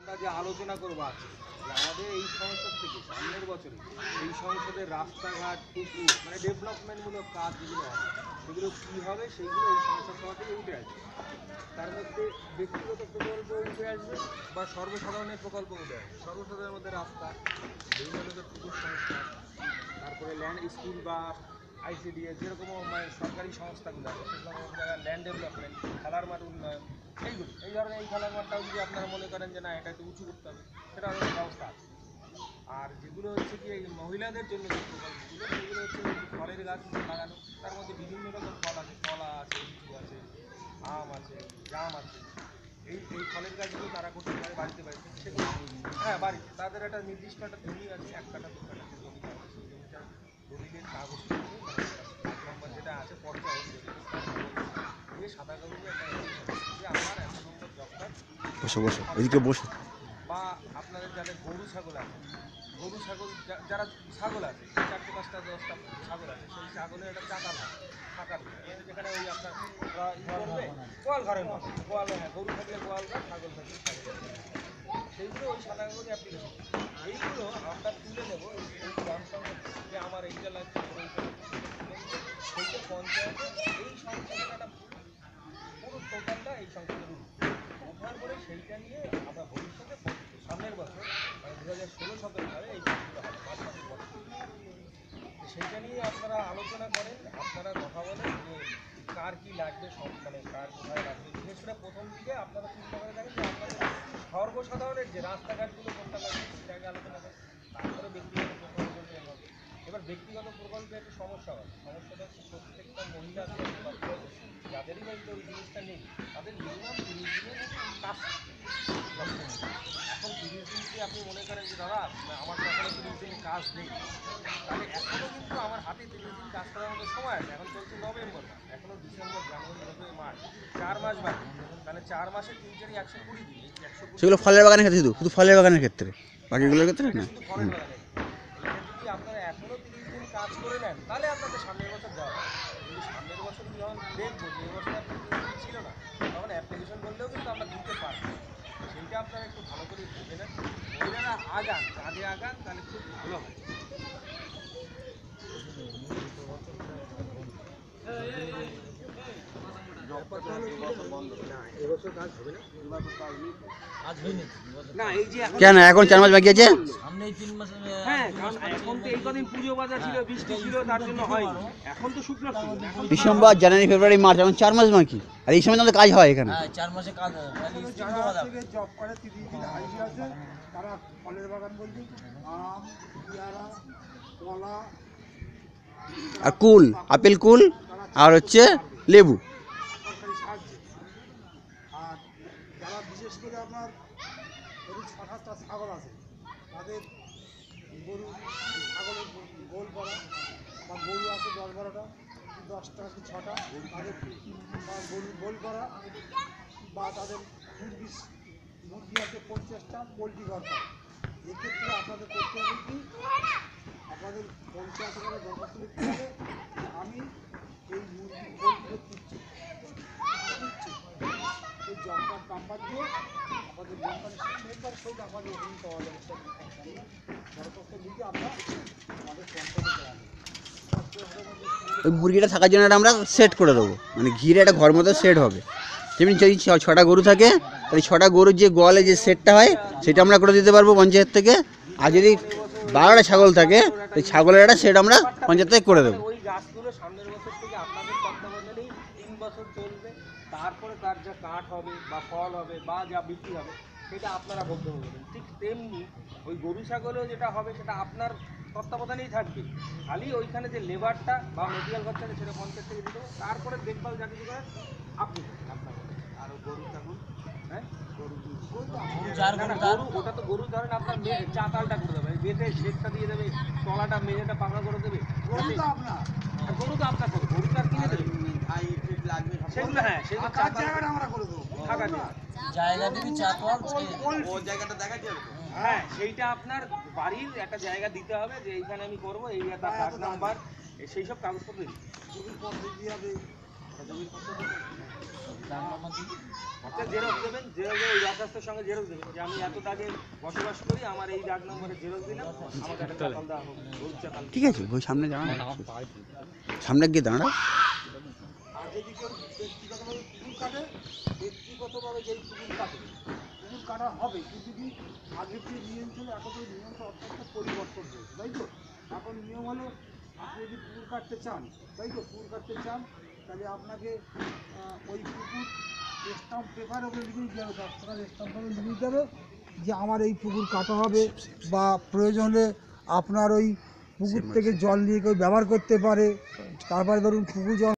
একটা যে আলোচনা করবো আছে যে আমাদের এই সংসদ থেকে সামনের বছরে এই সংসদের রাস্তাঘাট পুকুর মানে ডেভেলপমেন্টমূলক কাজ যেগুলো হবে সেগুলো কী হবে সেইগুলো এই সংসদ সভা থেকে উঠে আসবে। তার মধ্যে ব্যক্তিগত প্রকল্প উঠে আসবে বা সর্বসাধারণের প্রকল্প উঠে আসবে। সর্বসাধারণের মধ্যে রাস্তা, বিভিন্ন লোকের পুকুর সংস্কার, তারপরে ল্যান্ড স্কুল বা আইসিডিএস যেরকম মানে সরকারি সংস্থাগুলো আছে সেগুলো জায়গায় ল্যান্ড ডেভেলপমেন্ট, খেলার মাঠ উন্নয়ন, এইগুলো এই ধরনের এই খেলার মাঠটাও যদি আপনারা মনে করেন যে না এটা একটু উঁচু করতে হবে সেটা অনেক ব্যবস্থা আছে। আর যেগুলো হচ্ছে কি এই মহিলাদের জন্য যে প্রকল্পগুলো সেগুলো হচ্ছে ফলের গাছ লাগানো, তার মধ্যে বিভিন্ন রকম ফল আছে, কলা আছে, লিচু আছে, আম আছে, জাম আছে, এই এই ফলের গাছগুলো তারা করতে পারে বাড়িতে বাড়িতে। সেগুলো হ্যাঁ বাড়িতে তাদের একটা নির্দিষ্ট একটা জমি আছে, 1 কাঠা 2 কাঠা জমি আছে, সেই জমিটা দলিলের কাগজ নম্বর যেটা আছে পর্চা দিয়ে সাদা কাগজে একটা আমার 1 নম্বর জব কার্ড বসে বসে এদিকে বসে বা আপনাদের যাদের গরু ছাগল আছে, গরু ছাগল যারা ছাগল আছে 4টে 5টা 10টা ছাগল আছে, সেই ছাগলের একটা চাকা থাকার যেখানে ওই আপনার করবে গোয়াল ঘরের মতো গোয়াল, হ্যাঁ গরু থাকলে গোয়াল ঘর, ছাগল থাকলে সেইগুলো ওই সাদা কাগজে অ্যাপ্লিকেশন এইগুলো আমরা তুলে নেবো এই গ্রাম সঙ্গে যে আমার এইটা লাগছে সেইটা পঞ্চায়েতে এই সংসদের একটা পুরো টোটালটা এই সংসদের উদ্ধার করে সেইটা নিয়ে আমরা ভবিষ্যতে সামনের বছর মানে 2016-17 সালে এই কাজগুলো হবে 5 মাসের বছর সেইটা নিয়ে আপনারা আলোচনা করেন, আপনারা কথা বলেন যে কার কী লাগবে সব মানে কার কোথায় লাগবে। বিশেষ করে প্রথম দিকে আপনারা চিন্তা করে দেখেন যে আপনাদের সর্বসাধারণের যে রাস্তাঘাটগুলো কোনটা লাগবে সেটা আগে আলোচনা করেন, তারপরে ব্যক্তিগত প্রকল্প নিয়ে হবে। এবার ব্যক্তিগত প্রকল্পে একটু সমস্যা হয়, সমস্যাটা হচ্ছে প্রত্যেকটা মহিলা যাদেরই বাড়িতে ওই জিনিসটা নেই তাদের মিনিমাম 30 দিনের কাজ। এখন 30 দিন কি আপনি মনে করেন যে দাদা আমার তো এখনও 30 দিন কাজ নেই, তাহলে এখনও কিন্তু আমার হাতে 30 দিন কাজ করার মতো সময় আছে। এখন চলছে নভেম্বর, এখনও ডিসেম্বর, জানুয়ারি, ফেব্রুয়ারি, মার্চ 4 মাস বাকি। তাহলে 4 মাসে 3 4 120 দিন, এই 120 সেগুলো ফলের বাগানের ক্ষেত্রে শুধু ফলের বাগানের ক্ষেত্রে, বাকিগুলোর ক্ষেত্রে না। শুধু ফলের বাগানে এটা যদি আপনারা এখনও 30 দিন কাজ করে নেন তাহলে আপনাদের সামনের বছর যাওয়া হবে। কিন্তু সামনের বছর যখন দেখবো যে এবছর আপনার 30 দিন ছিল না তখন অ্যাপ্লিকেশন করলেও কিন্তু আমরা দিতে পারবো। সেইটা আপনারা একটু ভালো করে ভেবে নেন, মহিলারা আগান, কাজে আগান, তাহলে খুব ভালো হয়। কেন এখন 4 মাস বাকি আছে? হ্যাঁ এখন তো এই কদিন পুজো বাজার ছিল, বৃষ্টি ছিল, তার জন্য হয়নি। এখন তো শুকনো ছিল, ডিসেম্বর, জানুয়ারি, ফেব্রুয়ারি, মার্চ, এখন 4 মাস বাকি। আর এই সময় তো কাজ হয় এখানে। 4 মাসে কাজ হয়। জব করে 30 দিন হাজিরা আছে, তারা ফলের বাগান বলতে আম, পেয়ারা, কলা আর কুল, আপেল কুল আর হচ্ছে লেবু। সরকারি সাহায্য। আর যারা বিশেষ করে আপনার ধরুন 6-7টা ছাগল আছে তাদের গরু ছাগলের গোল করা বা গরু আছে 10-12টা, 10টা কি 6টা তাদের বা গরু গোল করা বা তাদের মুরগি আছে 50টা, পোলট্রি ঘর করা। এক্ষেত্রে আপনাদের করতে হবে কি আপনাদের পঞ্চায়েত দরখাস্ত লিখতে হবে আমি এই মুরগি পোলট্রিগুলো তুলছি, এই জব কার্ড নাম্বার দিয়ে আমাদের মেম্বার সহিত আমাদের ওখানে পাওয়া যাবে সব দরখাস্ত লিখে আমরা আমাদের পঞ্চায়েতে যাবো। ওই মুরগিটা থাকার জন্য আমরা সেট করে দেবো, মানে ঘিরে একটা ঘর মতো সেট হবে। যেমনি যদি 6টা গরু থাকে তাহলে 6টা গরুর যে গোয়ালে যে সেটটা হয় সেটা আমরা করে দিতে পারবো পঞ্চায়েত থেকে। আর যদি 12টা ছাগল থাকে সেই ছাগলের একটা সেট আমরা পঞ্চায়েত থেকে করে দেবো। ওই গাছগুলো সামনের বছর থেকে আপনাদের তত্ত্বাবধানেই 3 বছর চলবে, তারপরে তার যা কাঠ হবে বা ফল হবে বা যা বিক্রি হবে সেটা আপনারা বক্তব্য দেবেন। ঠিক তেমনি ওই গরু ছাগলেও যেটা হবে সেটা আপনার তত্ত্বাবধানেই থাকবে, খালি ওইখানে যে লেবারটা বা মেটেরিয়াল খরচাটা সেটা পঞ্চায়েত থেকে দিতে হবে। তারপরে দেখভাল যা কিছু করেন আপনি আপনার আর গরু ছাগল, হ্যাঁ গরু ওটা তো গরু ধরেন আপনার চাতালটা করে দেবে, বেঁধে শেডটা দিয়ে দেবে, তলাটা মেঝেটা পাকা করে দেবে, গরু তো আপনার করবে, গরু তো আর কিনে দেবে সেগুলো। হ্যাঁ সেগুলো জায়গাটা আমরা করে দেবো, থাকা জায়গা দিবি চাতওয়াল ও জায়গাটা দেখা যাবে। হ্যাঁ সেইটা আপনার বাড়ির একটা জায়গা দিতে হবে যে এইখানে আমি করবো, এই তার কার্ড নাম্বার সেই সব কাগজপত্র জমির পত্র দিয়ে হবে, জমির পত্র দাগ নম্বর দিবি। একটা জেরক্স দেবেন, জেরক্স ওই দরখাস্তের সঙ্গে জেরক্স দেবেন যে আমি এত দাগে বসবাস করি, আমার এই দাগ নম্বরে জেরক্স দিলাম, আমাকে একটা চাতাল দেওয়া হোক, গরুর চাতাল। ঠিক আছে, ওই সামনে দাঁড়া, সামনে গিয়ে দাঁড়া। আর যদি কেউ ব্যক্তিগতভাবে পুকুর কাটে, ব্যক্তিগতভাবে যেই পুকুর কাটে, পুকুর কাটা হবে, কিন্তু কি আগের যে নিয়ম ছিল এখন তো নিয়মটা অত্যন্ত পরিবর্তন হয়েছে, তাই তো? এখন নিয়ম হলো আপনি যদি পুকুর কাটতে চান, তাই তো, পুকুর কাটতে চান, তাহলে আপনাকে ওই পুকুর স্টাম্প পেপার ওপরে লিখে দিতে হবে, 10 টাকার স্টাম্প পেপারে লিখে দিতে হবে যে আমার এই পুকুর কাটা হবে, বা প্রয়োজন হলে আপনার ওই পুকুর থেকে জল নিয়ে কেউ ব্যবহার করতে পারে। তারপরে ধরুন পুকুর জল